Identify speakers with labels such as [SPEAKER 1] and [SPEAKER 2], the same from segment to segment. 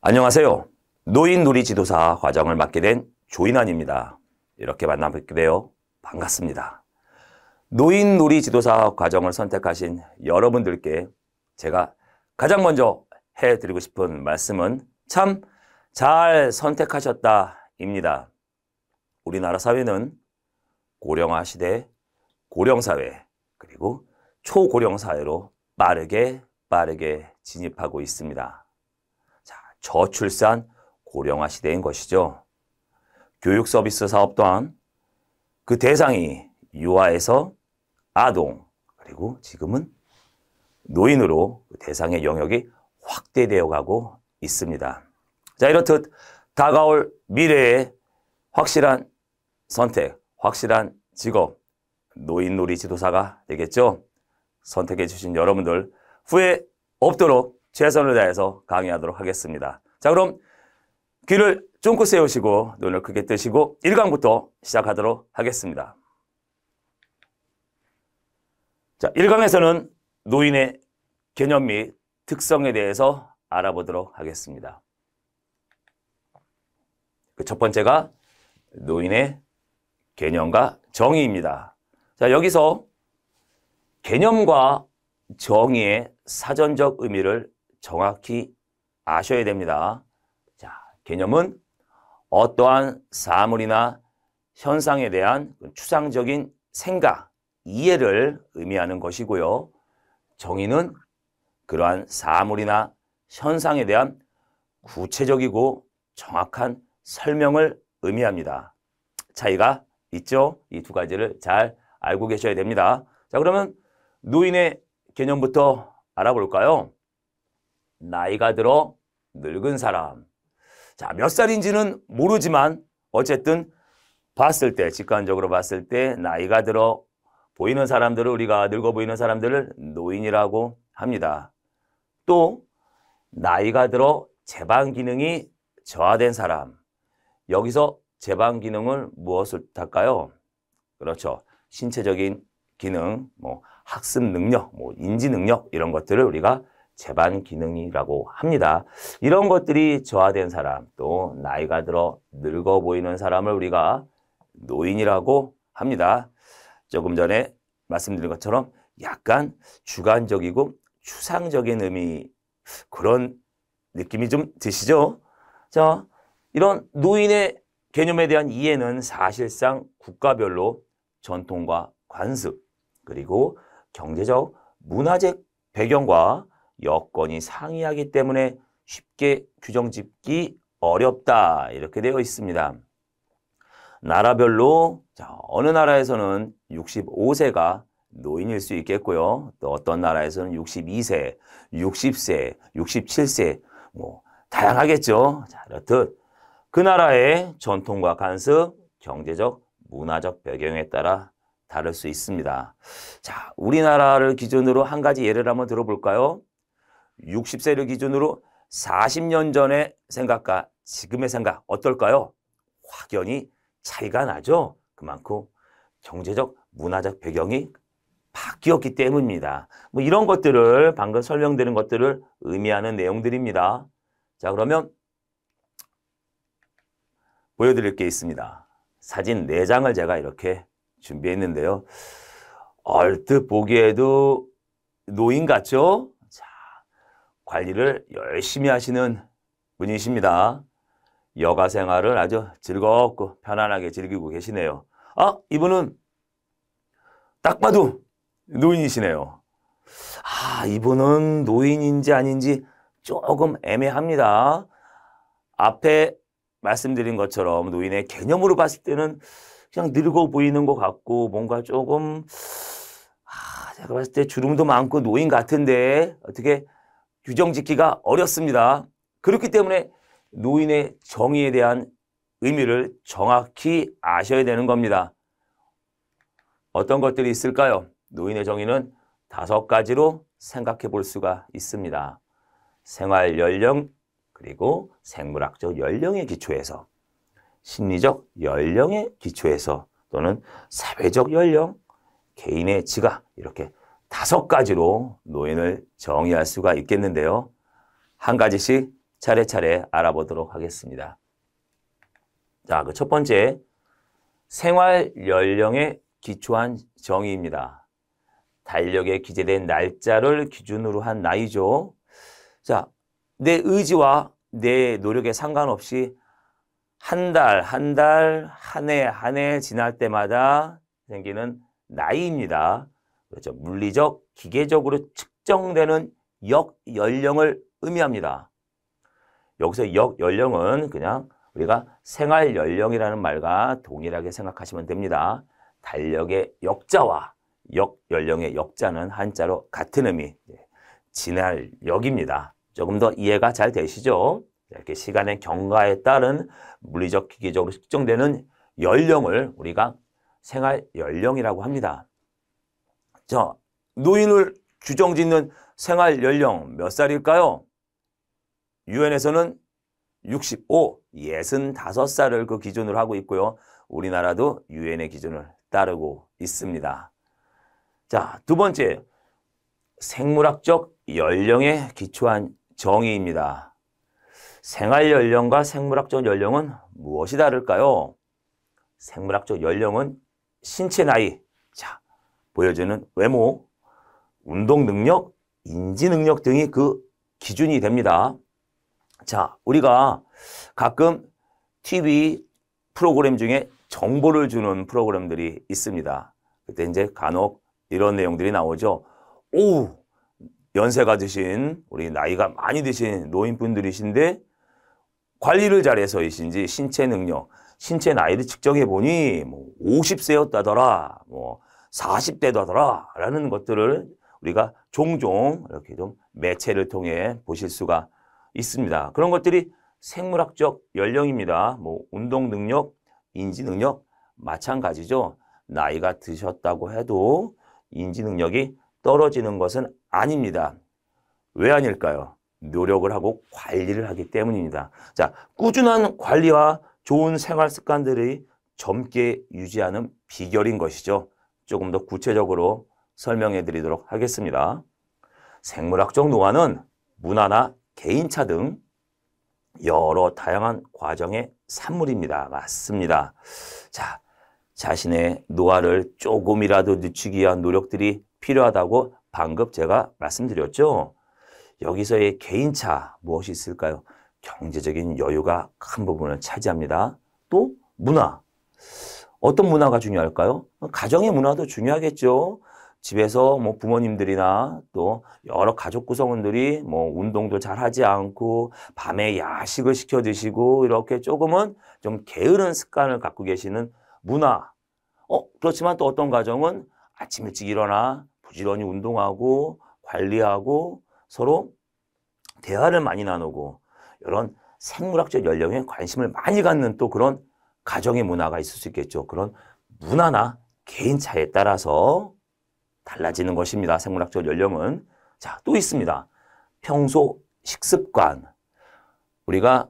[SPEAKER 1] 안녕하세요. 노인놀이지도사 과정을 맡게 된 조인환입니다. 이렇게 만나뵙게 되어 반갑습니다. 노인놀이지도사 과정을 선택하신 여러분들께 제가 가장 먼저 해드리고 싶은 말씀은 참 잘 선택하셨다입니다. 우리나라 사회는 고령화 시대, 고령사회, 그리고 초고령사회로 빠르게 진입하고 있습니다. 저출산 고령화 시대인 것이죠. 교육 서비스 사업 또한 그 대상이 유아에서 아동, 그리고 지금은 노인으로 그 대상의 영역이 확대되어 가고 있습니다. 자, 이렇듯 다가올 미래의 확실한 선택, 확실한 직업, 노인놀이 지도사가 되겠죠. 선택해 주신 여러분들 후회 없도록 최선을 다해서 강의하도록 하겠습니다. 자, 그럼 귀를 쫑긋 세우시고 눈을 크게 뜨시고 1강부터 시작하도록 하겠습니다. 자, 1강에서는 노인의 개념 및 특성에 대해서 알아보도록 하겠습니다. 그 첫 번째가 노인의 개념과 정의입니다. 자, 여기서 개념과 정의의 사전적 의미를 정확히 아셔야 됩니다. 자, 개념은 어떠한 사물이나 현상에 대한 추상적인 생각, 이해를 의미하는 것이고요. 정의는 그러한 사물이나 현상에 대한 구체적이고 정확한 설명을 의미합니다. 차이가 있죠? 이 두 가지를 잘 알고 계셔야 됩니다. 자, 그러면 노인의 개념부터 알아볼까요? 나이가 들어 늙은 사람. 자, 몇 살인지는 모르지만 어쨌든 봤을 때, 직관적으로 봤을 때 나이가 들어 보이는 사람들을 우리가 늙어 보이는 사람들을 노인이라고 합니다. 또 나이가 들어 제방 기능이 저하된 사람. 여기서 제방 기능을 무엇을 할까요? 그렇죠. 신체적인 기능, 학습 능력, 인지 능력 이런 것들을 우리가 제반 기능이라고 합니다. 이런 것들이 저하된 사람, 또 나이가 들어 늙어 보이는 사람을 우리가 노인이라고 합니다. 조금 전에 말씀드린 것처럼 약간 주관적이고 추상적인 의미, 그런 느낌이 좀 드시죠? 자, 이런 노인의 개념에 대한 이해는 사실상 국가별로 전통과 관습, 그리고 경제적, 문화적 배경과 여건이 상이하기 때문에 쉽게 규정 짓기 어렵다, 이렇게 되어 있습니다. 나라별로 어느 나라에서는 65세가 노인일 수 있겠고요. 또 어떤 나라에서는 62세, 60세, 67세 다양하겠죠. 자, 이렇듯 그 나라의 전통과 관습, 경제적, 문화적 배경에 따라 다를 수 있습니다. 자, 우리나라를 기준으로 한 가지 예를 한번 들어볼까요? 60세를 기준으로 40년 전의 생각과 지금의 생각 어떨까요? 확연히 차이가 나죠. 그만큼 경제적, 문화적 배경이 바뀌었기 때문입니다. 이런 것들을 방금 설명드린 것들을 의미하는 내용들입니다. 자, 그러면 보여드릴 게 있습니다. 사진 4장을 제가 이렇게 준비했는데요. 얼뜻 보기에도 노인 같죠? 자, 관리를 열심히 하시는 분이십니다. 여가 생활을 아주 즐겁고 편안하게 즐기고 계시네요. 아, 이분은 딱 봐도 노인이시네요. 아, 이분은 노인인지 아닌지 조금 애매합니다. 앞에 말씀드린 것처럼 노인의 개념으로 봤을 때는 그냥 늙어 보이는 것 같고 뭔가 조금 제가 봤을 때 주름도 많고 노인 같은데 어떻게 규정 짓기가 어렵습니다. 그렇기 때문에 노인의 정의에 대한 의미를 정확히 아셔야 되는 겁니다. 어떤 것들이 있을까요? 노인의 정의는 5가지로 생각해 볼 수가 있습니다. 생활 연령, 그리고 생물학적 연령의 기초에서, 심리적 연령의 기초에서, 또는 사회적 연령, 개인의 지각, 이렇게 5가지로 노인을 정의할 수가 있겠는데요. 한 가지씩 차례차례 알아보도록 하겠습니다. 자, 그 첫 번째, 생활 연령에 기초한 정의입니다. 달력에 기재된 날짜를 기준으로 한 나이죠. 자, 내 의지와 내 노력에 상관없이 한 달, 한 달, 한 해, 한 해 지날 때마다 생기는 나이입니다. 그렇죠. 물리적, 기계적으로 측정되는 역연령을 의미합니다. 여기서 역연령은 그냥 우리가 생활연령이라는 말과 동일하게 생각하시면 됩니다. 달력의 역자와 역연령의 역자는 한자로 같은 의미, 지날 역입니다. 조금 더 이해가 잘 되시죠? 이렇게 시간의 경과에 따른 물리적, 기계적으로 측정되는 연령을 우리가 생활연령이라고 합니다. 자, 노인을 규정짓는 생활연령 몇 살일까요? 유엔에서는 65, 65살을 그 기준으로 하고 있고요. 우리나라도 유엔의 기준을 따르고 있습니다. 자, 두 번째, 생물학적 연령에 기초한 정의입니다. 생활연령과 생물학적 연령은 무엇이 다를까요? 생물학적 연령은 신체 나이, 자, 보여주는 외모, 운동 능력, 인지 능력 등이 그 기준이 됩니다. 자, 우리가 가끔 TV 프로그램 중에 정보를 주는 프로그램들이 있습니다. 그때 이제 간혹 이런 내용들이 나오죠. 오, 연세가 드신, 우리 나이가 많이 드신 노인분들이신데 관리를 잘해서이신지 신체 능력, 신체 나이를 측정해 보니 뭐 50세였다더라, 뭐 40대다더라 라는 것들을 우리가 종종 이렇게 좀 매체를 통해 보실 수가 있습니다. 그런 것들이 생물학적 연령입니다. 뭐 운동 능력, 인지 능력 마찬가지죠. 나이가 드셨다고 해도 인지 능력이 떨어지는 것은 아닙니다. 왜 아닐까요? 노력을 하고 관리를 하기 때문입니다. 자, 꾸준한 관리와 좋은 생활 습관들이 젊게 유지하는 비결인 것이죠. 조금 더 구체적으로 설명해 드리도록 하겠습니다. 생물학적 노화는 문화나 개인차 등 여러 다양한 과정의 산물입니다. 맞습니다. 자, 자신의 노화를 조금이라도 늦추기 위한 노력들이 필요하다고 방금 제가 말씀드렸죠. 여기서의 개인차 무엇이 있을까요? 경제적인 여유가 큰 부분을 차지합니다. 또 문화. 어떤 문화가 중요할까요? 가정의 문화도 중요하겠죠. 집에서 뭐 부모님들이나 또 여러 가족 구성원들이 뭐 운동도 잘 하지 않고 밤에 야식을 시켜 드시고 이렇게 조금은 좀 게으른 습관을 갖고 계시는 문화. 그렇지만 또 어떤 가정은 아침 일찍 일어나 부지런히 운동하고 관리하고 서로 대화를 많이 나누고 이런 생물학적 연령에 관심을 많이 갖는 또 그런 가정의 문화가 있을 수 있겠죠. 그런 문화나 개인차에 따라서 달라지는 것입니다. 생물학적 연령은. 자, 또 있습니다. 평소 식습관. 우리가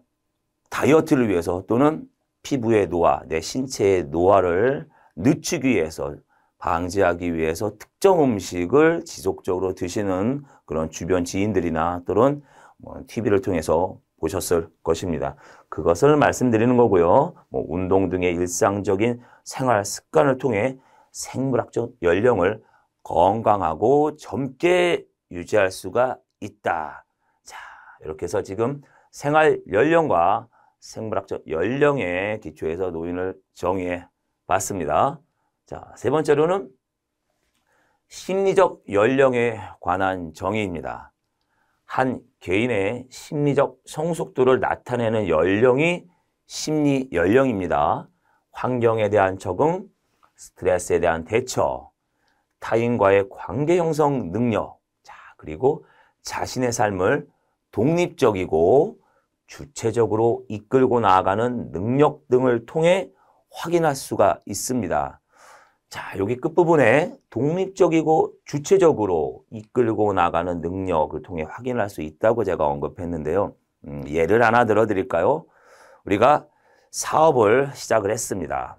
[SPEAKER 1] 다이어트를 위해서 또는 피부의 노화, 내 신체의 노화를 늦추기 위해서 방지하기 위해서 특정 음식을 지속적으로 드시는 그런 주변 지인들이나 또는 TV를 통해서 보셨을 것입니다. 그것을 말씀드리는 거고요. 뭐 운동 등의 일상적인 생활 습관을 통해 생물학적 연령을 건강하고 젊게 유지할 수가 있다. 자, 이렇게 해서 지금 생활 연령과 생물학적 연령에 기초해서 노인을 정의해 봤습니다. 자, 세 번째로는 심리적 연령에 관한 정의입니다. 한 개인의 심리적 성숙도를 나타내는 연령이 심리 연령입니다. 환경에 대한 적응, 스트레스에 대한 대처, 타인과의 관계 형성 능력, 자, 그리고 자신의 삶을 독립적이고 주체적으로 이끌고 나아가는 능력 등을 통해 확인할 수가 있습니다. 자, 여기 끝부분에 독립적이고 주체적으로 이끌고 나가는 능력을 통해 확인할 수 있다고 제가 언급했는데요. 예를 하나 들어드릴까요? 우리가 사업을 시작을 했습니다.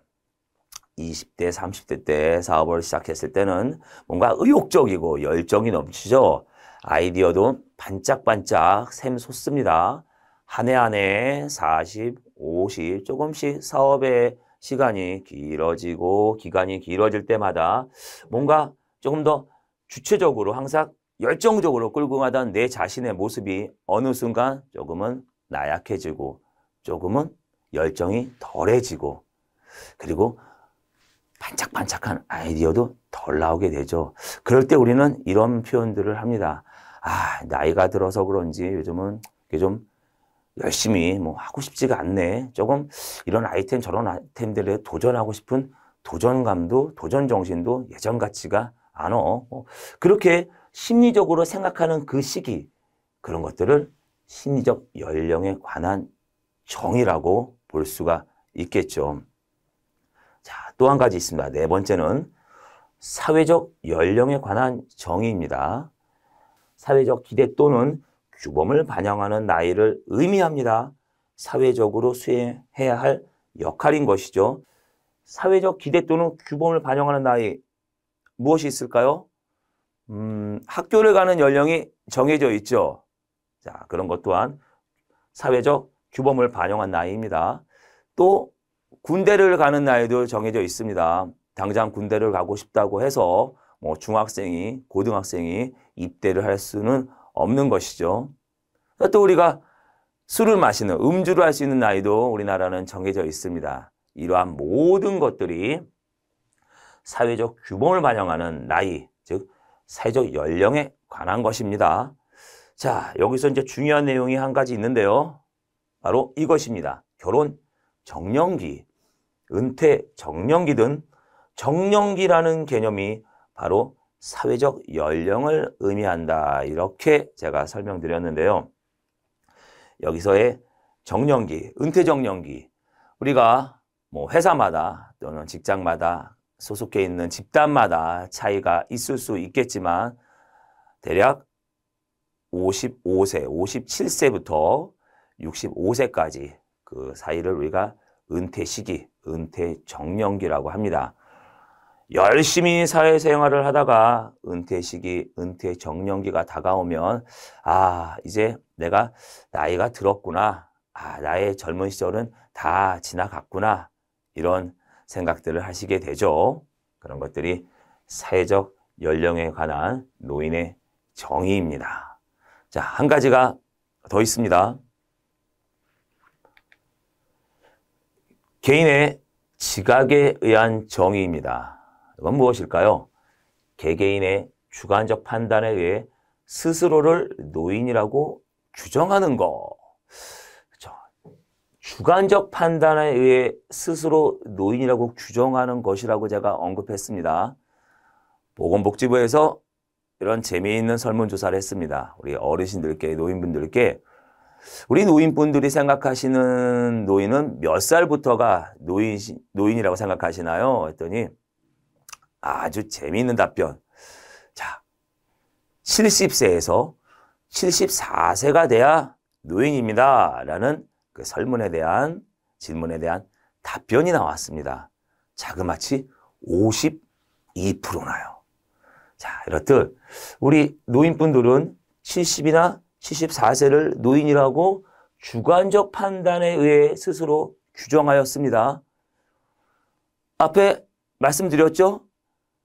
[SPEAKER 1] 20대, 30대 때 사업을 시작했을 때는 뭔가 의욕적이고 열정이 넘치죠. 아이디어도 반짝반짝 샘솟습니다. 한 해 한 해 40, 50 조금씩 사업의 시간이 길어지고 기간이 길어질 때마다 뭔가 조금 더 주체적으로 항상 열정적으로 끌고 가던 내 자신의 모습이 어느 순간 조금은 나약해지고 조금은 열정이 덜해지고 그리고 반짝반짝한 아이디어도 덜 나오게 되죠. 그럴 때 우리는 이런 표현들을 합니다. 아, 나이가 들어서 그런지 요즘은 좀 열심히 뭐 하고 싶지가 않네. 조금 이런 아이템 저런 아이템들에 도전하고 싶은 도전감도 도전 정신도 예전 같지가 않아. 그렇게 심리적으로 생각하는 그 시기 그런 것들을 심리적 연령에 관한 정의라고 볼 수가 있겠죠. 자, 또 한 가지 있습니다. 네 번째는 사회적 연령에 관한 정의입니다. 사회적 기대 또는 규범을 반영하는 나이를 의미합니다. 사회적으로 수행해야 할 역할인 것이죠. 사회적 기대 또는 규범을 반영하는 나이 무엇이 있을까요? 학교를 가는 연령이 정해져 있죠. 자, 그런 것 또한 사회적 규범을 반영한 나이입니다. 또 군대를 가는 나이도 정해져 있습니다. 당장 군대를 가고 싶다고 해서 뭐 중학생이, 고등학생이 입대를 할 수는 없는 것이죠. 또 우리가 술을 마시는, 음주를 할 수 있는 나이도 우리나라는 정해져 있습니다. 이러한 모든 것들이 사회적 규범을 반영하는 나이, 즉 사회적 연령에 관한 것입니다. 자, 여기서 이제 중요한 내용이 한 가지 있는데요. 바로 이것입니다. 결혼 정년기, 은퇴 정년기 등 정년기라는 개념이 바로 사회적 연령을 의미한다. 이렇게 제가 설명드렸는데요. 여기서의 정년기, 은퇴 정년기, 우리가 뭐 회사마다 또는 직장마다 소속해 있는 집단마다 차이가 있을 수 있겠지만 대략 55세, 57세부터 65세까지 그 사이를 우리가 은퇴 시기, 은퇴 정년기라고 합니다. 열심히 사회생활을 하다가 은퇴 시기, 은퇴 정년기가 다가오면 아, 이제 내가 나이가 들었구나. 아, 나의 젊은 시절은 다 지나갔구나. 이런 생각들을 하시게 되죠. 그런 것들이 사회적 연령에 관한 노인의 정의입니다. 자, 한 가지가 더 있습니다. 개인의 지각에 의한 정의입니다. 이건 무엇일까요? 개개인의 주관적 판단에 의해 스스로를 노인이라고 규정하는 거. 그렇죠? 주관적 판단에 의해 스스로 노인이라고 규정하는 것이라고 제가 언급했습니다. 보건복지부에서 이런 재미있는 설문조사를 했습니다. 우리 어르신들께, 노인분들께 우리 노인분들이 생각하시는 노인은 몇 살부터가 노인이라고 생각하시나요? 했더니 아주 재미있는 답변. 자, 70세에서 74세가 돼야 노인입니다. 라는 그 질문에 대한 답변이 나왔습니다. 자그마치 52%나요. 자, 이렇듯 우리 노인분들은 70이나 74세를 노인이라고 주관적 판단에 의해 스스로 규정하였습니다. 앞에 말씀드렸죠?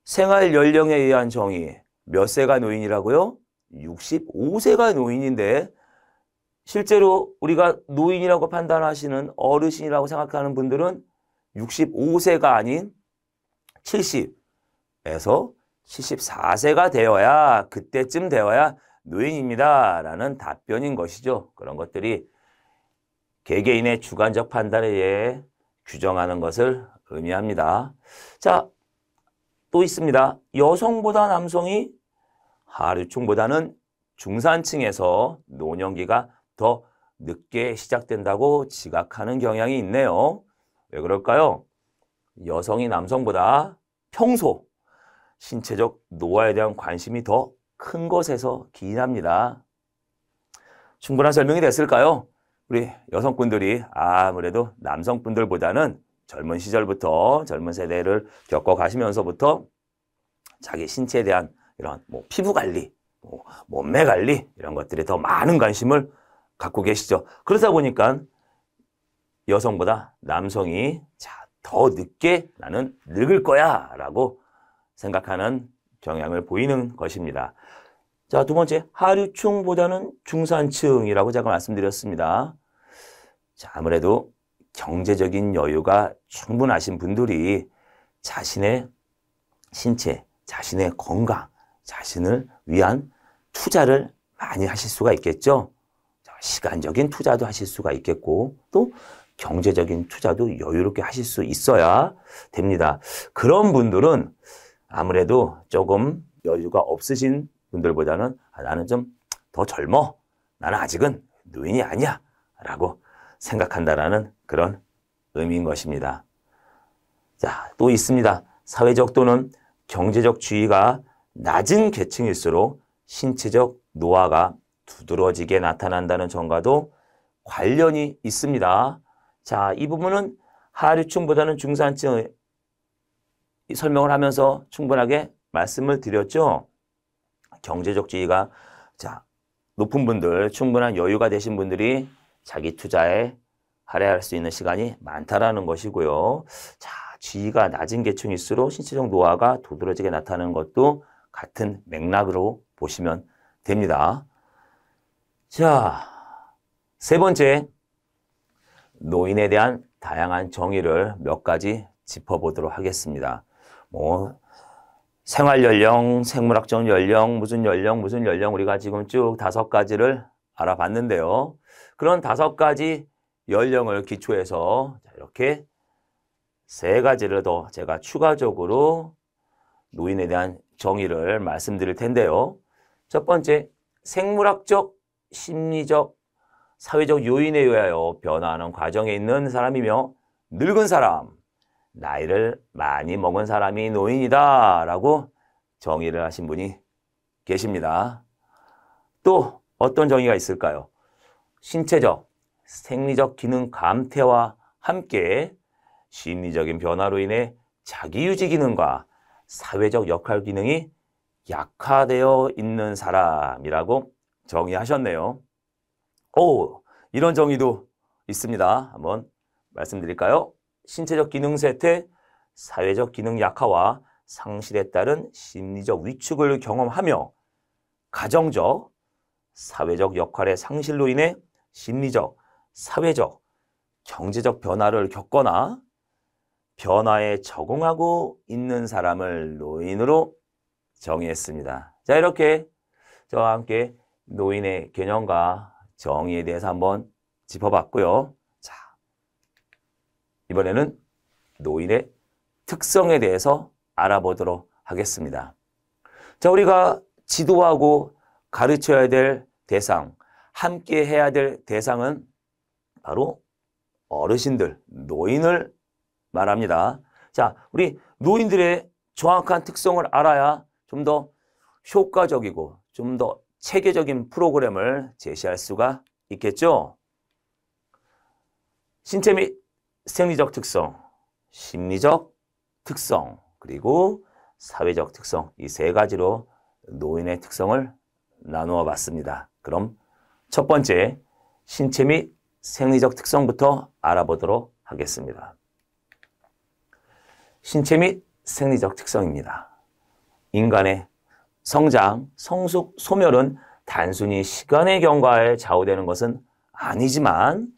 [SPEAKER 1] 생활 연령에 의한 정의. 몇 세가 노인이라고요? 65세가 노인인데 실제로 우리가 노인이라고 판단하시는 어르신이라고 생각하는 분들은 65세가 아닌 70에서 74세가 되어야 그때쯤 되어야 노인입니다. 라는 답변인 것이죠. 그런 것들이 개개인의 주관적 판단에 의해 규정하는 것을 의미합니다. 자, 또 있습니다. 여성보다 남성이 하류층보다는 중산층에서 노년기가 더 늦게 시작된다고 지각하는 경향이 있네요. 왜 그럴까요? 여성이 남성보다 평소 신체적 노화에 대한 관심이 더 큰 것에서 기인합니다. 충분한 설명이 됐을까요? 우리 여성분들이 아무래도 남성분들보다는 젊은 시절부터 젊은 세대를 겪어가시면서부터 자기 신체에 대한 이런 피부 관리, 몸매 관리 이런 것들에 더 많은 관심을 갖고 계시죠. 그러다 보니까 여성보다 남성이 더 늦게 나는 늙을 거야 라고 생각하는 경향을 보이는 것입니다. 자, 두 번째, 하류층보다는 중산층이라고 제가 말씀드렸습니다. 자, 아무래도 경제적인 여유가 충분하신 분들이 자신의 신체, 자신의 건강, 자신을 위한 투자를 많이 하실 수가 있겠죠. 시간적인 투자도 하실 수가 있겠고 또 경제적인 투자도 여유롭게 하실 수 있어야 됩니다. 그런 분들은 아무래도 조금 여유가 없으신 분들보다는 나는 좀 더 젊어. 나는 아직은 노인이 아니야. 라고 생각한다라는 그런 의미인 것입니다. 자, 또 있습니다. 사회적 또는 경제적 지위가 낮은 계층일수록 신체적 노화가 두드러지게 나타난다는 점과도 관련이 있습니다. 자, 이 부분은 하류층보다는 중산층 설명을 하면서 충분하게 말씀을 드렸죠. 경제적 지위가 높은 분들, 충분한 여유가 되신 분들이 자기 투자에 할애할 수 있는 시간이 많다라는 것이고요. 자, 지위가 낮은 계층일수록 신체적 노화가 두드러지게 나타나는 것도 같은 맥락으로 보시면 됩니다. 자, 세 번째, 노인에 대한 다양한 정의를 몇 가지 짚어보도록 하겠습니다. 생활연령, 생물학적 연령, 무슨 연령, 우리가 지금 쭉 5가지를 알아봤는데요. 그런 5가지 연령을 기초해서 이렇게 3가지를 더 제가 추가적으로 노인에 대한 정의를 말씀드릴 텐데요. 첫 번째, 생물학적, 심리적, 사회적 요인에 의하여 변화하는 과정에 있는 사람이며 늙은 사람, 나이를 많이 먹은 사람이 노인이다 라고 정의를 하신 분이 계십니다. 또 어떤 정의가 있을까요? 신체적, 생리적 기능 감퇴와 함께 심리적인 변화로 인해 자기유지 기능과 사회적 역할 기능이 약화되어 있는 사람이라고 정의하셨네요. 이런 정의도 있습니다. 한번 말씀드릴까요? 신체적 기능 쇠퇴, 사회적 기능 약화와 상실에 따른 심리적 위축을 경험하며 가정적, 사회적 역할의 상실로 인해 심리적, 사회적, 경제적 변화를 겪거나 변화에 적응하고 있는 사람을 노인으로 정의했습니다. 자, 이렇게 저와 함께 노인의 개념과 정의에 대해서 한번 짚어봤고요. 자, 이번에는 노인의 특성에 대해서 알아보도록 하겠습니다. 자, 우리가 지도하고 가르쳐야 될 대상, 함께 해야 될 대상은 바로 어르신들, 노인을 말합니다. 자, 우리 노인들의 정확한 특성을 알아야 좀 더 효과적이고 좀 더 체계적인 프로그램을 제시할 수가 있겠죠. 신체 및 생리적 특성, 심리적 특성, 그리고 사회적 특성, 이 3가지로 노인의 특성을 나누어 봤습니다. 그럼 첫 번째, 신체 및 생리적 특성부터 알아보도록 하겠습니다. 신체 및 생리적 특성입니다. 인간의 성장, 성숙, 소멸은 단순히 시간의 경과에 좌우되는 것은 아니지만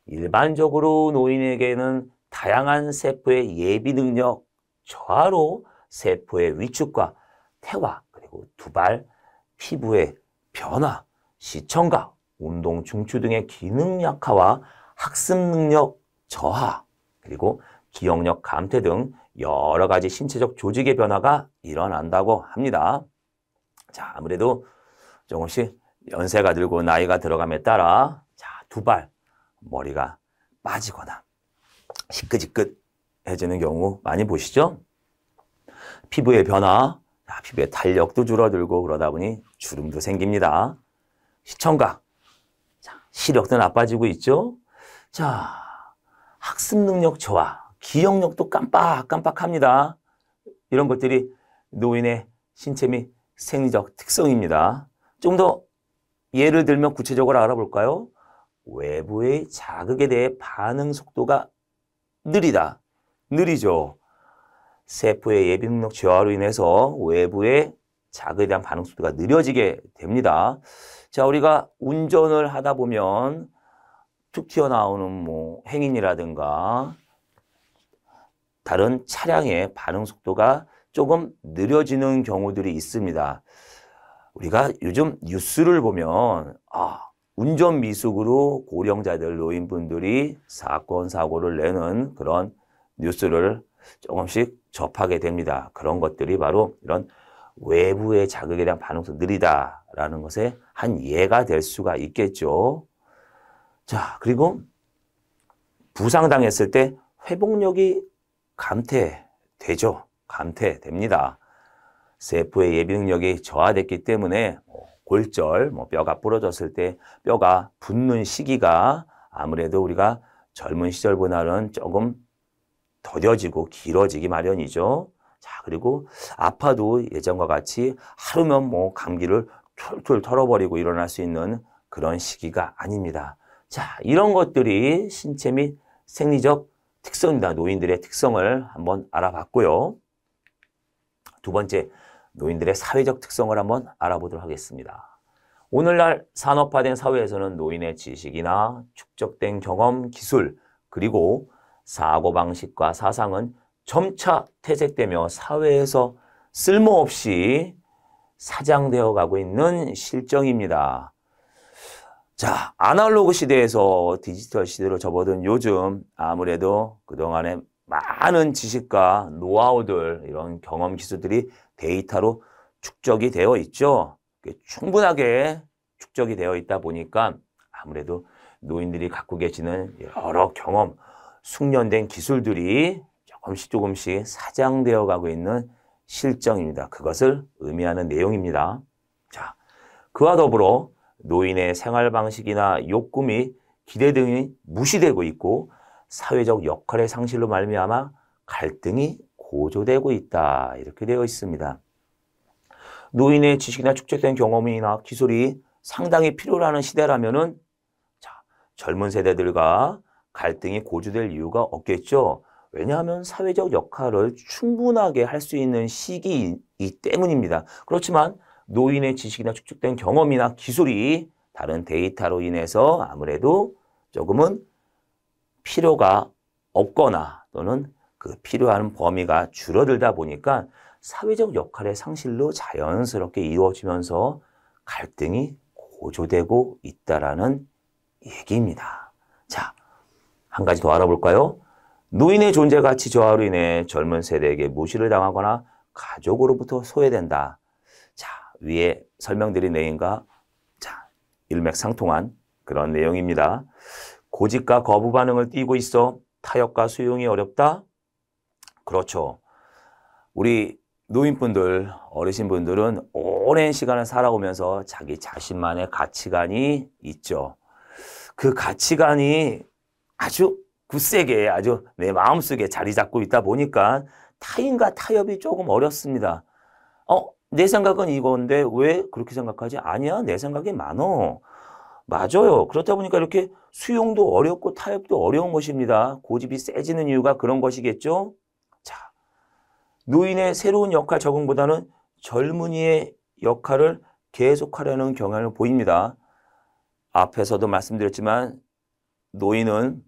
[SPEAKER 1] 일반적으로 노인에게는 다양한 세포의 예비 능력, 저하로 세포의 위축과 퇴화, 그리고 두발, 피부의 변화, 시청각, 운동 중추 등의 기능 약화와 학습 능력 저하, 그리고 기억력 감퇴 등 여러 가지 신체적 조직의 변화가 일어난다고 합니다. 자, 아무래도 조금씩 연세가 들고 나이가 들어감에 따라 두발, 머리가 빠지거나 시끄지긋해지는 경우 많이 보시죠? 피부의 변화, 피부의 탄력도 줄어들고 그러다 보니 주름도 생깁니다. 시청각, 시력도 나빠지고 있죠? 자, 학습 능력 저하, 기억력도 깜빡깜빡합니다. 이런 것들이 노인의 신체 및 생리적 특성입니다. 좀 더 예를 들면 구체적으로 알아볼까요? 외부의 자극에 대해 반응 속도가 느리죠. 세포의 예비 능력 저하로 인해서 외부의 자극에 대한 반응 속도가 느려지게 됩니다. 자, 우리가 운전을 하다 보면 툭 튀어나오는 뭐 행인이라든가 다른 차량의 반응 속도가 조금 느려지는 경우들이 있습니다. 우리가 요즘 뉴스를 보면 운전 미숙으로 고령자들, 노인분들이 사건, 사고를 내는 그런 뉴스를 조금씩 접하게 됩니다. 그런 것들이 바로 이런 외부의 자극에 대한 반응속도가 느리다라는 것의 한 예가 될 수가 있겠죠. 자, 그리고 부상당했을 때 회복력이 감퇴됩니다. 세포의 예비 능력이 저하됐기 때문에 골절, 뼈가 부러졌을 때 뼈가 붓는 시기가 아무래도 우리가 젊은 시절보다는 조금 더뎌지고 길어지기 마련이죠. 자, 그리고 아파도 예전과 같이 하루면 감기를 툴툴 털어버리고 일어날 수 있는 그런 시기가 아닙니다. 자, 이런 것들이 신체 및 생리적 특성입니다. 노인들의 특성을 한번 알아봤고요. 두 번째, 노인들의 사회적 특성을 한번 알아보도록 하겠습니다. 오늘날 산업화된 사회에서는 노인의 지식이나 축적된 경험, 기술, 그리고 사고방식과 사상은 점차 퇴색되며 사회에서 쓸모없이 사장되어 가고 있는 실정입니다. 자, 아날로그 시대에서 디지털 시대로 접어든 요즘 아무래도 그동안에 많은 지식과 노하우들, 이런 경험 기술들이 데이터로 축적이 되어 있죠. 충분하게 축적이 되어 있다 보니까 아무래도 노인들이 갖고 계시는 여러 경험, 숙련된 기술들이 조금씩 사장되어 가고 있는 실정입니다. 그것을 의미하는 내용입니다. 자, 그와 더불어 노인의 생활 방식이나 욕구 및 기대 등이 무시되고 있고 사회적 역할의 상실로 말미암아 갈등이 고조되고 있다. 이렇게 되어 있습니다. 노인의 지식이나 축적된 경험이나 기술이 상당히 필요로 시대라면은 젊은 세대들과 갈등이 고조될 이유가 없겠죠. 왜냐하면 사회적 역할을 충분하게 할 수 있는 시기이기 때문입니다. 그렇지만 노인의 지식이나 축적된 경험이나 기술이 다른 데이터로 인해서 아무래도 조금은 필요가 없거나 또는 그 필요한 범위가 줄어들다 보니까 사회적 역할의 상실로 자연스럽게 이루어지면서 갈등이 고조되고 있다라는 얘기입니다. 자, 한 가지 더 알아볼까요? 노인의 존재 가치 저하로 인해 젊은 세대에게 무시를 당하거나 가족으로부터 소외된다. 자, 위에 설명드린 내용과 일맥상통한 그런 내용입니다. 고집과 거부 반응을 띠고 있어 타협과 수용이 어렵다? 그렇죠. 우리 노인분들, 어르신분들은 오랜 시간을 살아오면서 자기 자신만의 가치관이 있죠. 그 가치관이 아주 굳세게 아주 내 마음속에 자리 잡고 있다 보니까 타인과 타협이 조금 어렵습니다. 내 생각은 이건데 왜 그렇게 생각하지? 아니야, 내 생각이 많어. 맞아요. 그렇다 보니까 이렇게 수용도 어렵고 타협도 어려운 것입니다. 고집이 세지는 이유가 그런 것이겠죠? 자, 노인의 새로운 역할 적응보다는 젊은이의 역할을 계속하려는 경향을 보입니다. 앞에서도 말씀드렸지만 노인은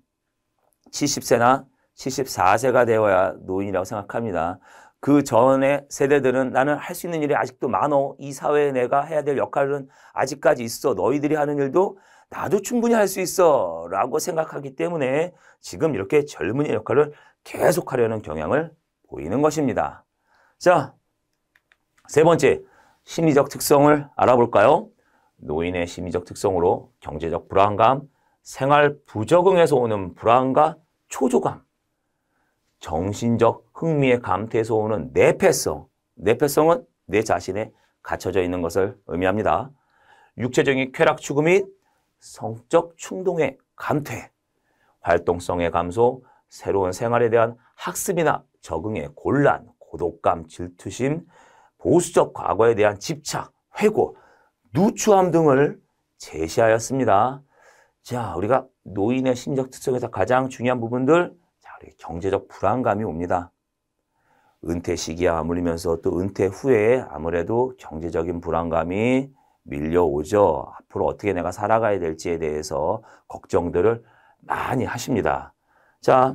[SPEAKER 1] 70세나 74세가 되어야 노인이라고 생각합니다. 그 전에 세대들은 나는 할 수 있는 일이 아직도 많어. 이 사회에 내가 해야 될 역할은 아직까지 있어. 너희들이 하는 일도 나도 충분히 할 수 있어. 라고 생각하기 때문에 지금 이렇게 젊은이의 역할을 계속하려는 경향을 보이는 것입니다. 자, 세 번째, 심리적 특성을 알아볼까요? 노인의 심리적 특성으로 경제적 불안감, 생활 부적응에서 오는 불안과 초조감, 정신적 흥미의 감퇴에서 오는 내패성. 내패성은 내 자신에 갇혀져 있는 것을 의미합니다. 육체적인 쾌락 추구 및 성적 충동의 감퇴, 활동성의 감소, 새로운 생활에 대한 학습이나 적응의 곤란, 고독감, 질투심, 보수적 과거에 대한 집착, 회고, 누추함 등을 제시하였습니다. 자, 우리가 노인의 심리적 특성에서 가장 중요한 부분들, 자, 우리 경제적 불안감이 옵니다. 은퇴 시기에 아무리면서 또 은퇴 후에 아무래도 경제적인 불안감이 밀려오죠. 앞으로 어떻게 내가 살아가야 될지에 대해서 걱정들을 많이 하십니다. 자,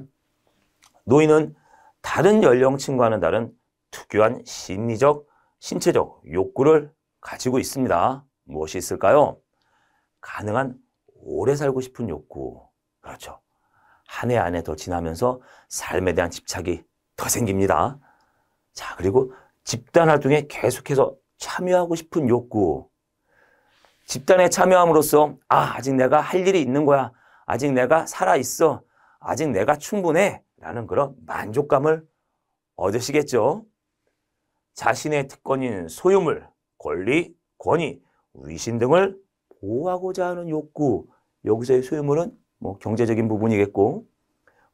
[SPEAKER 1] 노인은 다른 연령층과는 다른 특유한 심리적, 신체적 욕구를 가지고 있습니다. 무엇이 있을까요? 가능한 오래 살고 싶은 욕구. 그렇죠. 한 해 한 해 더 지나면서 삶에 대한 집착이 더 생깁니다. 자, 그리고 집단 활동에 계속해서 참여하고 싶은 욕구. 집단에 참여함으로써 아직 내가 할 일이 있는 거야. 아직 내가 살아있어. 아직 내가 충분해. 라는 그런 만족감을 얻으시겠죠. 자신의 특권인 소유물, 권리, 권위, 위신 등을 보호하고자 하는 욕구. 여기서의 소유물은 뭐 경제적인 부분이겠고,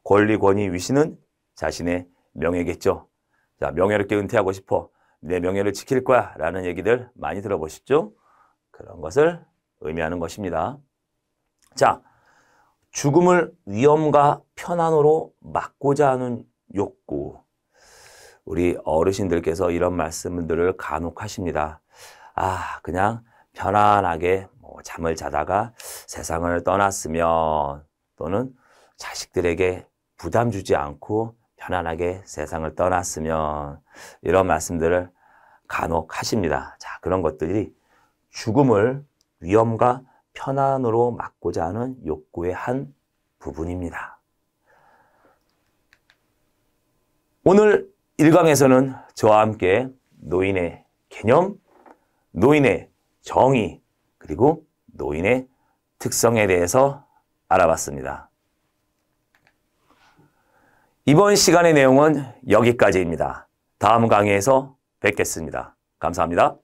[SPEAKER 1] 권리, 권위, 위신은 자신의 명예겠죠. 자, 명예롭게 은퇴하고 싶어. 내 명예를 지킬 거야. 라는 얘기들 많이 들어보셨죠? 그런 것을 의미하는 것입니다. 자, 죽음을 위험과 편안으로 막고자 하는 욕구. 우리 어르신들께서 이런 말씀들을 간혹 하십니다. 그냥 편안하게 잠을 자다가 세상을 떠났으면, 또는 자식들에게 부담 주지 않고 편안하게 세상을 떠났으면, 이런 말씀들을 간혹 하십니다. 자, 그런 것들이 죽음을 위험과 편안으로 막고자 하는 욕구의 한 부분입니다. 오늘 1강에서는 저와 함께 노인의 개념, 노인의 정의, 그리고 노인의 특성에 대해서 알아봤습니다. 이번 시간의 내용은 여기까지입니다. 다음 강의에서 뵙겠습니다. 감사합니다.